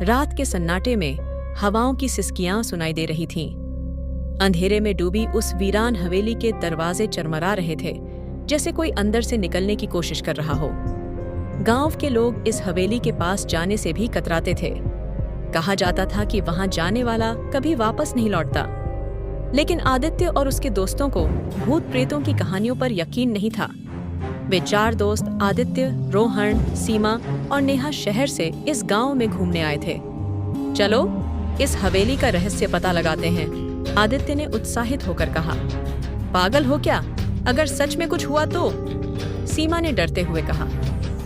रात के सन्नाटे में हवाओं की सिसकियां सुनाई दे रही थीं। अंधेरे में डूबी उस वीरान हवेली के दरवाजे चरमरा रहे थे, जैसे कोई अंदर से निकलने की कोशिश कर रहा हो। गांव के लोग इस हवेली के पास जाने से भी कतराते थे। कहा जाता था कि वहां जाने वाला कभी वापस नहीं लौटता। लेकिन आदित्य और उसके दोस्तों को भूत प्रेतों की कहानियों पर यकीन नहीं था। वे 4 दोस्त आदित्य, रोहन, सीमा और नेहा शहर से इस गांव में घूमने आए थे। चलो इस हवेली का रहस्य पता लगाते हैं, आदित्य ने उत्साहित होकर कहा। पागल हो क्या? अगर सच में कुछ हुआ तो? सीमा ने डरते हुए कहा।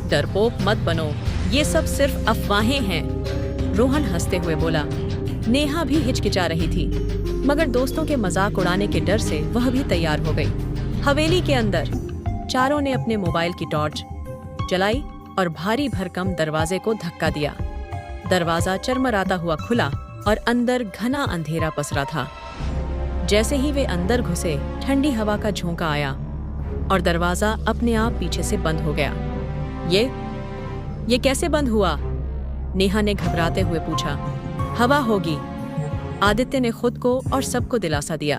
डरपोक मत बनो, ये सब सिर्फ अफवाहें हैं, रोहन हंसते हुए बोला। नेहा भी हिचकिचा रही थी, मगर दोस्तों के मजाक उड़ाने के डर से वह भी तैयार हो गई। हवेली के अंदर चारों ने अपने मोबाइल की टॉर्च जलाई और भारी भरकम दरवाजे को धक्का दिया। दरवाजा चरमराता हुआ खुला और अंदर घना अंधेरा पसरा था। जैसे ही वे अंदर घुसे, ठंडी हवा का झोंका आया और दरवाजा अपने आप पीछे से बंद हो गया। ये कैसे बंद हुआ? नेहा ने घबराते हुए पूछा। हवा होगी, आदित्य ने खुद को और सबको दिलासा दिया।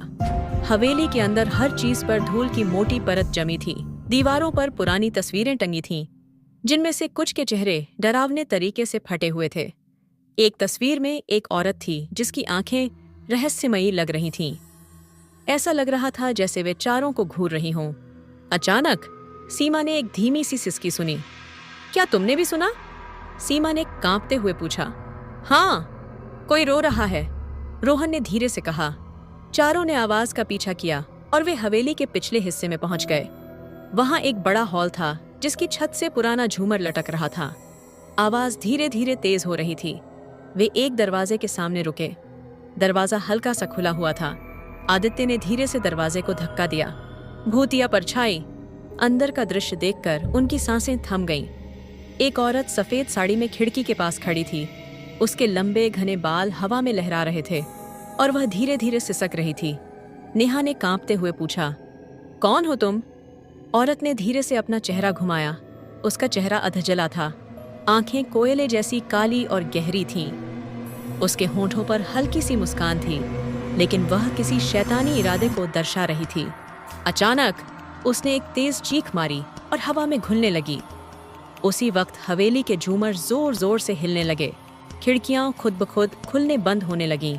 हवेली के अंदर हर चीज पर धूल की मोटी परत जमी थी। दीवारों पर पुरानी तस्वीरें टंगी थीं, जिनमें से कुछ के चेहरे डरावने तरीके से फटे हुए थे। एक तस्वीर में एक औरत थी जिसकी आंखें रहस्यमयी लग रही थीं। ऐसा लग रहा था जैसे वे चारों को घूर रही हों। अचानक सीमा ने एक धीमी सी सिसकी सुनी। क्या तुमने भी सुना? सीमा ने कांपते हुए पूछा। हाँ, कोई रो रहा है, रोहन ने धीरे से कहा। चारों ने आवाज का पीछा किया और वे हवेली के पिछले हिस्से में पहुंच गए। वहां एक बड़ा हॉल था जिसकी छत से पुराना झूमर लटक रहा था। आवाज धीरे धीरे तेज हो रही थी। वे एक दरवाजे के सामने रुके। दरवाजा हल्का सा खुला हुआ था। आदित्य ने धीरे से दरवाजे को धक्का दिया। भूतिया परछाई। अंदर का दृश्य देखकर उनकी सांसें थम गईं। एक औरत सफेद साड़ी में खिड़की के पास खड़ी थी। उसके लंबे घने बाल हवा में लहरा रहे थे और वह धीरे धीरे सिसक रही थी। नेहा ने कांपते हुए पूछा, कौन हो तुम? औरत ने धीरे से अपना चेहरा घुमाया। उसका चेहरा अधजला था। आंखें कोयले जैसी काली और गहरी थीं। उसके होंठों पर हल्की सी मुस्कान थी, लेकिन वह किसी शैतानी इरादे को दर्शा रही थी। अचानक उसने एक तेज चीख मारी और हवा में घुलने लगी। उसी वक्त हवेली के झूमर जोर जोर से हिलने लगे। खिड़कियां खुद ब खुद खुलने बंद होने लगीं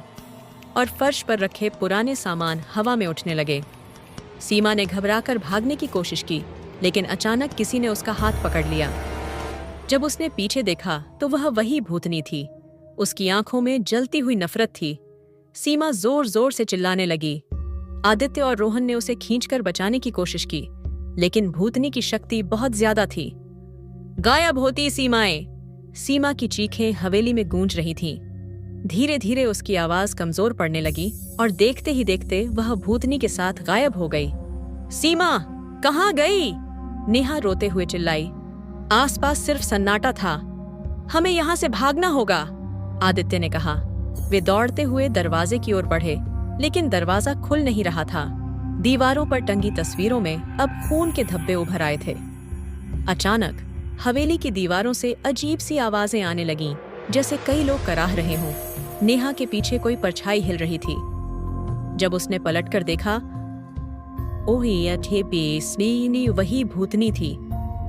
और फर्श पर रखे पुराने सामान हवा में उठने लगे। सीमा ने घबराकर भागने की कोशिश की, लेकिन अचानक किसी ने उसका हाथ पकड़ लिया। जब उसने पीछे देखा तो वह वही भूतनी थी। उसकी आंखों में जलती हुई नफरत थी। सीमा जोर जोर से चिल्लाने लगी। आदित्य और रोहन ने उसे खींचकर बचाने की कोशिश की, लेकिन भूतनी की शक्ति बहुत ज्यादा थी। गायब होती सीमाएं! सीमा की चीखें हवेली में गूंज रही थीं। धीरे धीरे उसकी आवाज कमजोर पड़ने लगी और देखते ही देखते वह भूतनी के साथ गायब हो गई। सीमा, कहाँ गई? नेहा रोते हुए चिल्लाई। आसपास सिर्फ सन्नाटा था। हमें यहाँ से भागना होगा, आदित्य ने कहा। वे दौड़ते हुए दरवाजे की ओर बढ़े, लेकिन दरवाजा खुल नहीं रहा था। दीवारों पर टंगी तस्वीरों में अब खून के धब्बे उभर आए थे। अचानक हवेली की दीवारों से अजीब सी आवाजें आने लगीं, जैसे कई लोग कराह रहे हों। नेहा के पीछे कोई परछाई हिल रही थी। जब उसने पलटकर देखा, ओह ये वही भूतनी थी,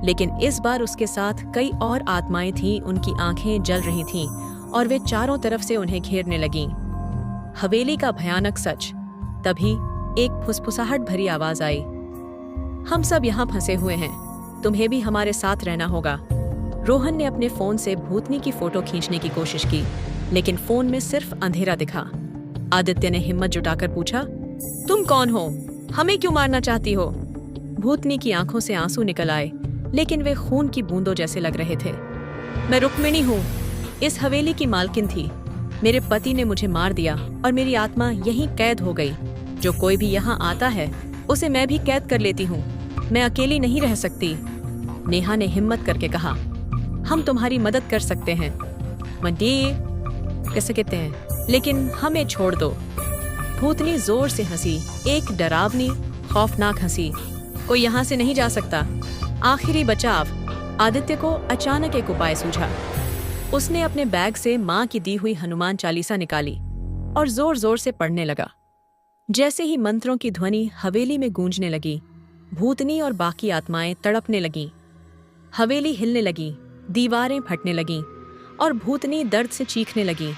लेकिन इस बार उसके साथ कई और आत्माएं थीं। उनकी आंखें जल रही थीं और वे चारों तरफ से उन्हें घेरने लगीं। हवेली का भयानक सच। तभी एक फुसफुसाहट भरी आवाज आई। हम सब यहाँ फंसे हुए हैं, तुम्हें भी हमारे साथ रहना होगा। रोहन ने अपने फोन से भूतनी की फोटो खींचने की कोशिश की, लेकिन फोन में सिर्फ अंधेरा दिखा। आदित्य ने हिम्मत जुटाकर पूछा, तुम कौन हो? हमें क्यों मारना चाहती हो? भूतनी की आंखों से आंसू निकल आए, लेकिन वे खून की बूंदों जैसे लग रहे थे। मैं रुक्मिणी हूँ, इस हवेली की मालकिन थी। मेरे पति ने मुझे मार दिया और मेरी आत्मा यहीं कैद हो गई। जो कोई भी यहाँ आता है उसे मैं भी कैद कर लेती हूँ। मैं अकेली नहीं रह सकती। नेहा ने हिम्मत करके कहा, हम तुम्हारी मदद कर सकते हैं। मडी कैसे कहते हैं, लेकिन हमें छोड़ दो। भूतनी जोर से हंसी, एक डरावनी खौफनाक हंसी। कोई यहाँ से नहीं जा सकता। आखिरी बचाव। आदित्य को अचानक एक उपाय सूझा। उसने अपने बैग से माँ की दी हुई हनुमान चालीसा निकाली और जोर जोर से पढ़ने लगा। जैसे ही मंत्रों की ध्वनि हवेली में गूंजने लगी, भूतनी और बाकी आत्माएं तड़पने लगीं। हवेली हिलने लगी, दीवारें फटने लगीं और भूतनी दर्द से चीखने लगी।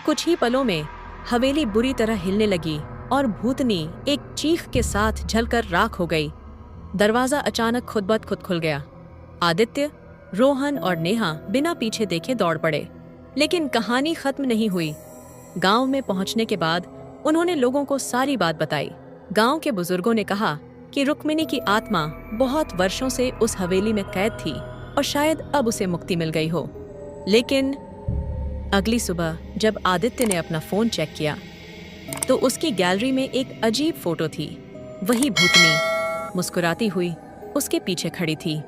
कुछ ही पलों में हवेली बुरी तरह हिलने लगी और भूतनी एक चीख के साथ जलकर राख हो गई। दरवाजा अचानक खुद ब खुद खुल गया। आदित्य, रोहन और नेहा बिना पीछे देखे दौड़ पड़े। लेकिन कहानी खत्म नहीं हुई। गांव में पहुंचने के बाद उन्होंने लोगों को सारी बात बताई। गांव के बुजुर्गों ने कहा कि रुक्मिणी की आत्मा बहुत वर्षों से उस हवेली में कैद थी और शायद अब उसे मुक्ति मिल गई हो। लेकिन अगली सुबह जब आदित्य ने अपना फोन चेक किया तो उसकी गैलरी में एक अजीब फोटो थी। वही भूतनी मुस्कुराती हुई उसके पीछे खड़ी थी।